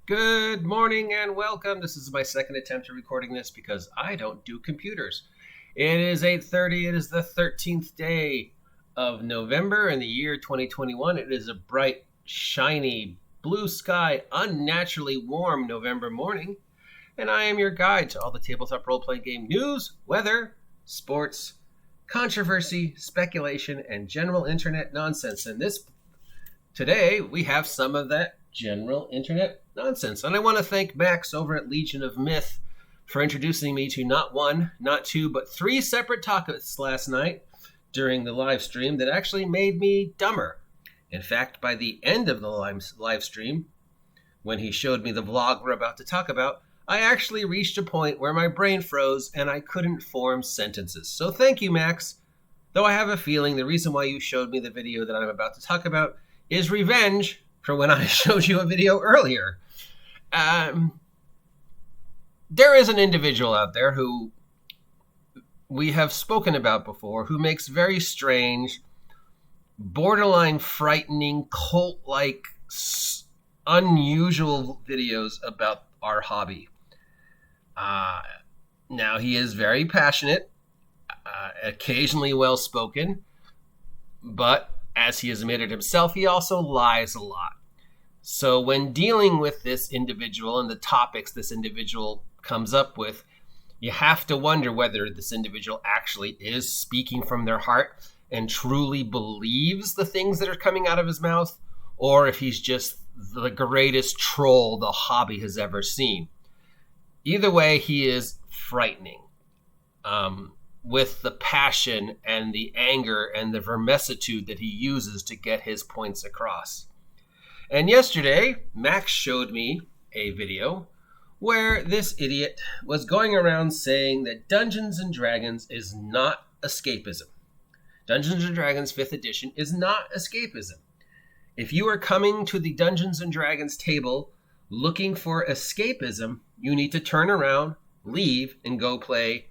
Good morning and welcome. This is my second attempt at recording this because I don't do computers. It is 8:30. It is the 13th day of November in the year 2021. It is a bright, shiny, blue sky, unnaturally warm November morning. And I am your guide to all the tabletop role-playing game news, weather, sports, controversy, speculation, and general internet nonsense. And today we have some of that general internet nonsense. And I want to thank Max over at Legion of Myth for introducing me to not one, not two, but three separate topics last night during the live stream that actually made me dumber. In fact, by the end of the live stream, when he showed me the vlog we're about to talk about, I actually reached a point where my brain froze and I couldn't form sentences. So thank you, Max. Though I have a feeling the reason why you showed me the video that I'm about to talk about is revenge for when I showed you a video earlier. There is an individual out there who we have spoken about before who makes very strange, borderline frightening, cult-like, unusual videos about our hobby. Now, he is very passionate, occasionally well-spoken, but as he has admitted himself, he also lies a lot. So when dealing with this individual and the topics this individual comes up with, you have to wonder whether this individual actually is speaking from their heart and truly believes the things that are coming out of his mouth, or if he's just the greatest troll the hobby has ever seen. Either way, he is frightening with the passion and the anger and the vermesitude that he uses to get his points across. And yesterday, Max showed me a video where this idiot was going around saying that Dungeons & Dragons is not escapism. Dungeons & Dragons 5th edition is not escapism. If you are coming to the Dungeons & Dragons table looking for escapism, you need to turn around, leave, and go play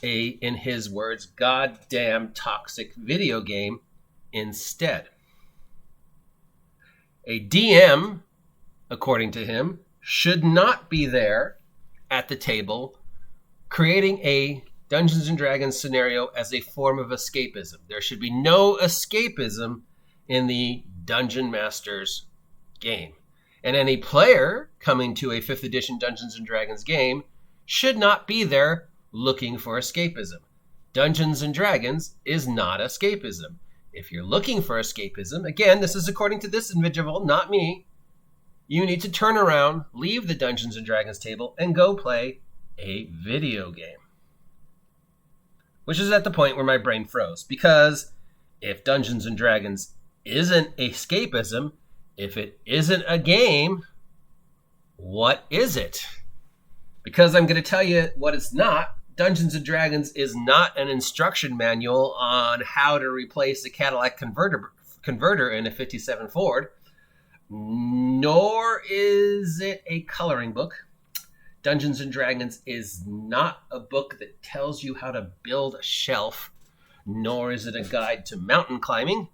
a, in his words, goddamn toxic video game instead. A DM, according to him, should not be there at the table creating a Dungeons & Dragons scenario as a form of escapism. There should be no escapism in the Dungeon Master's game. And any player coming to a 5th edition Dungeons & Dragons game should not be there looking for escapism. Dungeons & Dragons is not escapism. If you're looking for escapism, again, this is according to this individual, not me, you need to turn around, leave the Dungeons & Dragons table, and go play a video game. Which is at the point where my brain froze. Because if Dungeons & Dragons isn't escapism, if it isn't a game, what is it? Because I'm going to tell you what it's not. Dungeons & Dragons is not an instruction manual on how to replace a Cadillac converter in a 57 Ford, nor is it a coloring book. Dungeons & Dragons is not a book that tells you how to build a shelf, nor is it a guide to mountain climbing,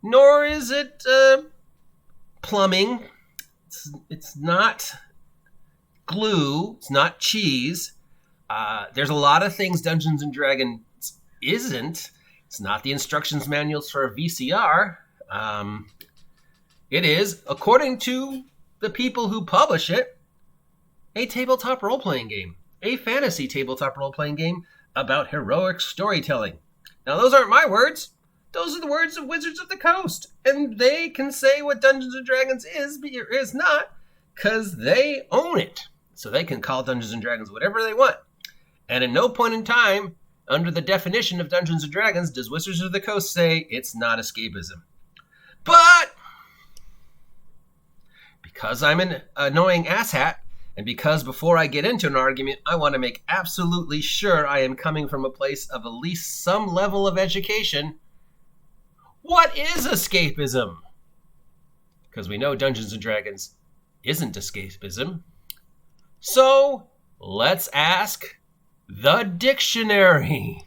nor is it plumbing. It's not glue. It's not cheese. There's a lot of things Dungeons & Dragons isn't. It's not the instructions manuals for a VCR. It is, according to the people who publish it, a tabletop role-playing game. A fantasy tabletop role-playing game about heroic storytelling. Now, those aren't my words. Those are the words of Wizards of the Coast. And they can say what Dungeons & Dragons is, but it is not, because they own it. So they can call Dungeons & Dragons whatever they want. And at no point in time, under the definition of Dungeons & Dragons, does Wizards of the Coast say it's not escapism. But because I'm an annoying asshat, and because before I get into an argument, I want to make absolutely sure I am coming from a place of at least some level of education, what is escapism? Because we know Dungeons & Dragons isn't escapism. So let's ask the dictionary.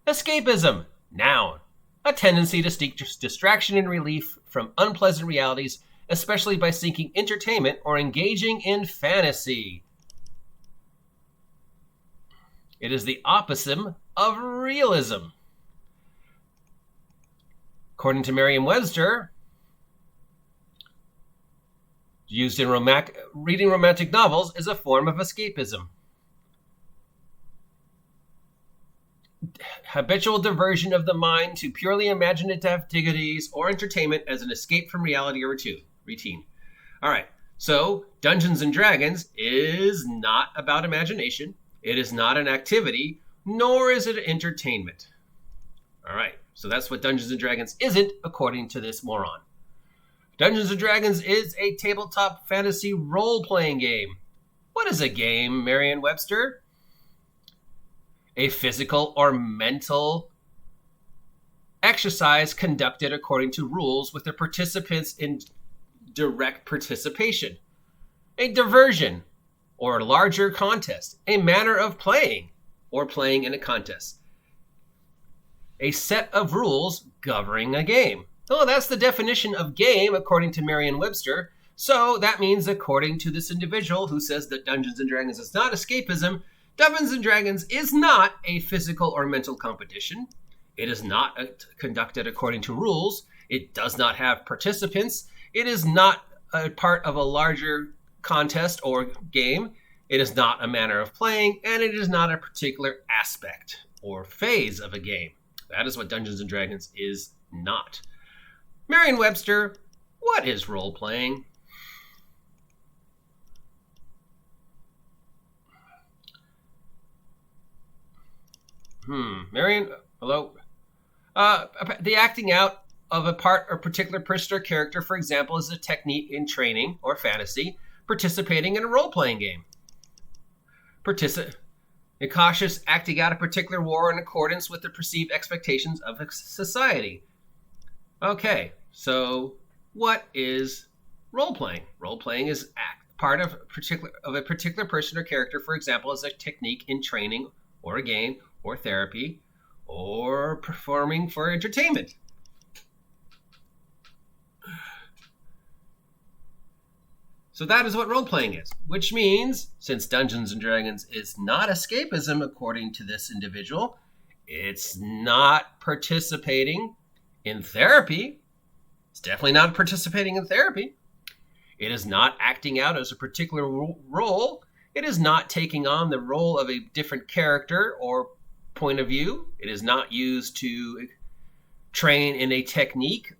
Escapism, noun, a tendency to seek distraction and relief from unpleasant realities especially by seeking entertainment or engaging in fantasy. It is the opposite of realism. According to Merriam-Webster, used in reading romantic novels is a form of escapism. Habitual diversion of the mind to purely imaginative activities or entertainment as an escape from reality or routine. All right, so Dungeons & Dragons is not about imagination. It is not an activity, nor is it entertainment. All right, so that's what Dungeons & Dragons isn't, according to this moron. Dungeons & Dragons is a tabletop fantasy role-playing game. What is a game, Merriam-Webster? A physical or mental exercise conducted according to rules with the participants in direct participation. A diversion or larger contest. A manner of playing or playing in a contest. A set of rules governing a game. Oh, that's the definition of game according to Merriam-Webster. So that means according to this individual who says that Dungeons & Dragons is not escapism, Dungeons & Dragons is not a physical or mental competition. It is not conducted according to rules. It does not have participants. It is not a part of a larger contest or game. It is not a manner of playing, and it is not a particular aspect or phase of a game. That is what Dungeons & Dragons is not. Merriam-Webster, what is role-playing? Marion, hello? The acting out of a part or particular person or character, for example, is a technique in training or fantasy, participating in a role-playing game. A cautious acting out a particular war in accordance with the perceived expectations of a society. Okay, so what is role-playing? Role-playing is part of a particular person or character, for example, as a technique in training or a game or therapy or performing for entertainment. So that is what role-playing is, which means, since Dungeons & Dragons is not escapism according to this individual, it's not participating in therapy. It's definitely not participating in therapy. It is not acting out as a particular role. It is not taking on the role of a different character or point of view. It is not used to train in a technique.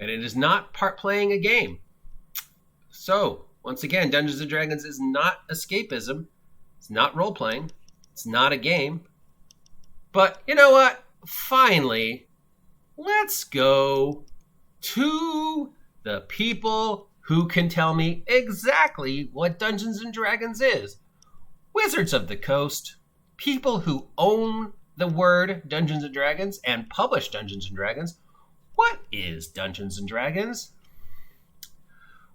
And it is not playing a game. So, once again, Dungeons & Dragons is not escapism. It's not role-playing. It's not a game. But you know what? Finally, let's go to the people who can tell me exactly what Dungeons & Dragons is. Wizards of the Coast, people who own the word Dungeons & Dragons and publish Dungeons & Dragons. What is Dungeons & Dragons?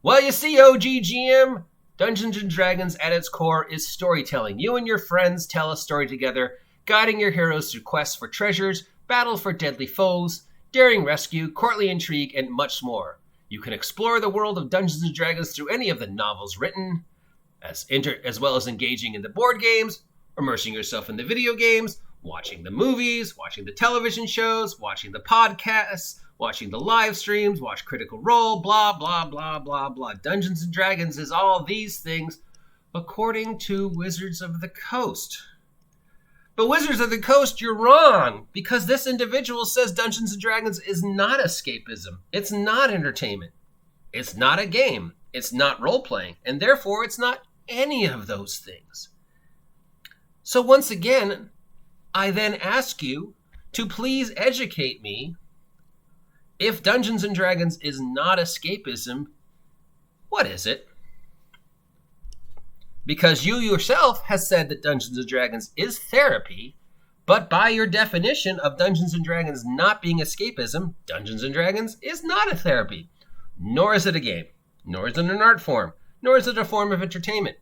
Well, you see, OGGM, Dungeons & Dragons at its core is storytelling. You and your friends tell a story together, guiding your heroes through quests for treasures, battles for deadly foes, daring rescue, courtly intrigue, and much more. You can explore the world of Dungeons & Dragons through any of the novels written, as well as engaging in the board games, immersing yourself in the video games, watching the movies, watching the television shows, watching the podcasts, watching the live streams, watch Critical Role, blah, blah, blah, blah, blah. Dungeons & Dragons is all these things according to Wizards of the Coast. But Wizards of the Coast, you're wrong, because this individual says Dungeons & Dragons is not escapism. It's not entertainment. It's not a game. It's not role-playing. And therefore, it's not any of those things. So once again, I then ask you to please educate me. If Dungeons & Dragons is not escapism, what is it? Because you yourself has said that Dungeons & Dragons is therapy, but by your definition of Dungeons & Dragons not being escapism, Dungeons & Dragons is not a therapy, nor is it a game, nor is it an art form, nor is it a form of entertainment.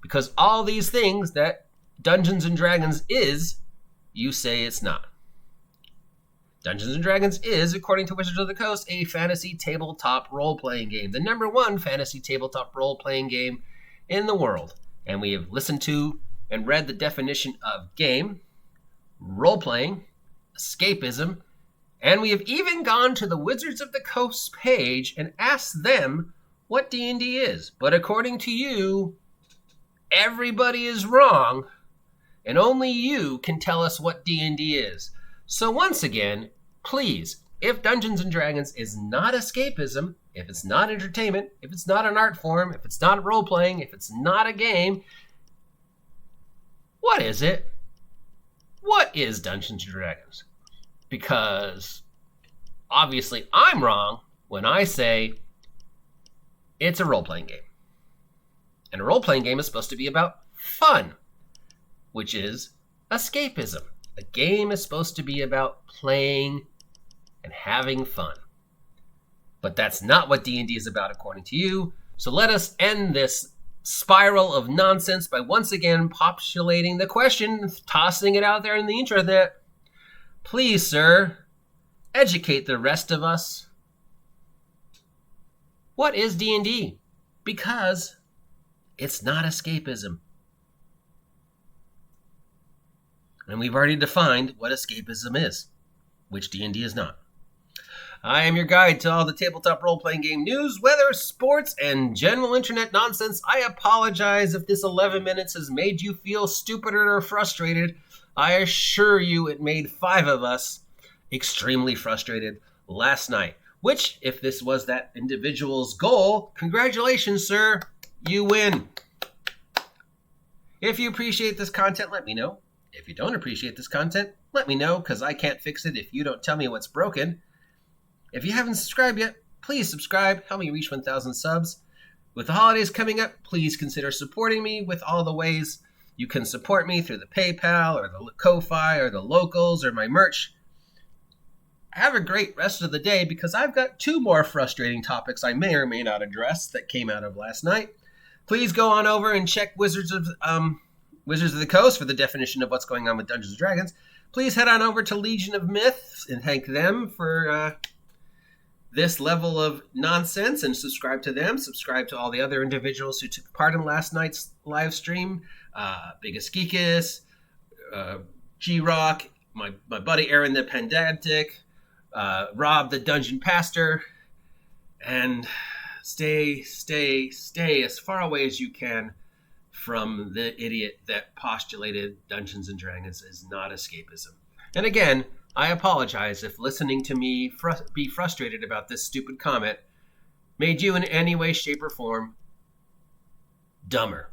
Because all these things that Dungeons & Dragons is, you say it's not. Dungeons & Dragons is, according to Wizards of the Coast, a fantasy tabletop role-playing game. The #1 fantasy tabletop role-playing game in the world. And we have listened to and read the definition of game, role-playing, escapism, and we have even gone to the Wizards of the Coast page and asked them what D&D is. But according to you, everybody is wrong, and only you can tell us what D&D is. So once again, please, if Dungeons & Dragons is not escapism, if it's not entertainment, if it's not an art form, if it's not role-playing, if it's not a game, what is it? What is Dungeons & Dragons? Because obviously I'm wrong when I say it's a role-playing game. And a role-playing game is supposed to be about fun, which is escapism. A game is supposed to be about playing and having fun. But that's not what D&D is about, according to you. So let us end this spiral of nonsense by once again postulating the question, tossing it out there in the intranet. Please, sir, educate the rest of us. What is D&D? Because it's not escapism. And we've already defined what escapism is, which D&D is not. I am your guide to all the tabletop role-playing game news, weather, sports, and general internet nonsense. I apologize if this 11 minutes has made you feel stupid or frustrated. I assure you it made 5 of us extremely frustrated last night, which, if this was that individual's goal, congratulations, sir. You win. If you appreciate this content, let me know. If you don't appreciate this content, let me know, because I can't fix it if you don't tell me what's broken. If you haven't subscribed yet, please subscribe. Help me reach 1,000 subs. With the holidays coming up, please consider supporting me with all the ways you can support me through the PayPal or the Ko-Fi or the locals or my merch. Have a great rest of the day, because I've got 2 more frustrating topics I may or may not address that came out of last night. Please go on over and check Wizards of the Coast for the definition of what's going on with Dungeons & Dragons. Please head on over to Legion of Myths and thank them for this level of nonsense, and subscribe to them. Subscribe to all the other individuals who took part in last night's live stream. Big Escapism, G-Rock, my buddy Aaron the Pendantic, Rob the Dungeon Pastor, and stay as far away as you can from the idiot that postulated Dungeons & Dragons is not escapism. And again, I apologize if listening to me be frustrated about this stupid comment made you in any way, shape, or form dumber.